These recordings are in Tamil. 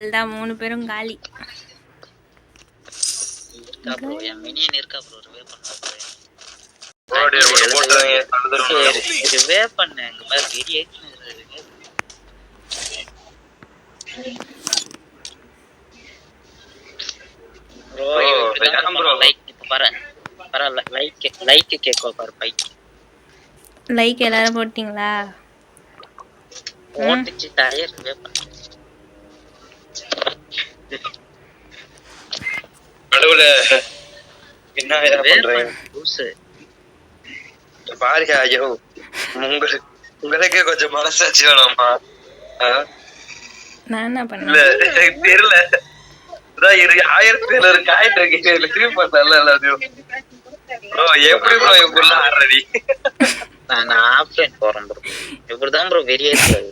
எல்லாம் 3 பேரும் காலி. இருக்கா ப்ரோ, என் மினியன் இருக்கா ப்ரோ, ரிவே பண்ணா ப்ரோ. ரிவே பண்ண இந்த மாதிரி வேரியேஷன் இருக்கு ப்ரோ. இப்படிதான் ப்ரோ லைக் இப்ப பாரு பரவாயில்ல, லைக் கேட்கோ பாரு. பைக் லைக் எல்லாரும் போட்டீங்களா? போட்டுச்சு தரைய ரிவே பண்ண நடுவுல என்ன பண்றேன் பாருங்க. ஐயோ, உங்களுக்கே கொஞ்சம் மனசாட்சி வேணாமா? நான் என்ன பண்ண தெரியல. 1000 காயிட்டு இருக்கு திரும்பி பார்த்தா எல்லாத்தையும். ப்ரோ எப்படி ப்ரோ இவங்க ஆடுறடி? நான் ஆஃப்லைன் போறேன் ப்ரோ. இப்படிதான் ப்ரோ வெறியேற்றது.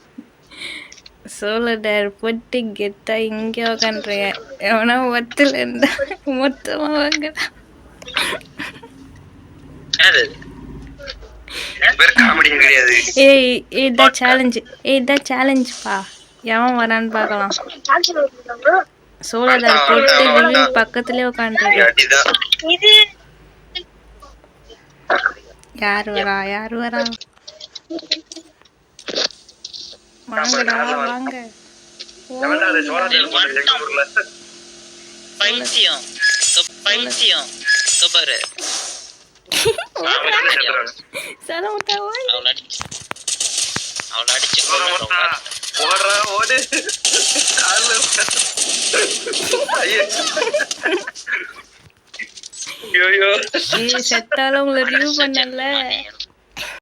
சோலடர் போட்டு கெத்தா இங்கே உக்காண்றீங்க. எவனா ஒத்துல இருந்தா மொத்தமா வாங்கடா. காமெடியே கிடையாது. இதான் சேலஞ்சு. இதான் சேலஞ்சுப்பா. எவன் வரான்னு பார்க்கலாம். சோலடர் போட்டு லிவிங் பக்கத்துலயே உட்காந்துருக்கு. யார் வரா? வாங்கடா வாங்க. பைத்தியம் பைத்தியம் கபரு அவள அடிச்சு ஓடுறா ஓடு. செத்தாலும் உங்களை ரிவ்யூ பண்ணல.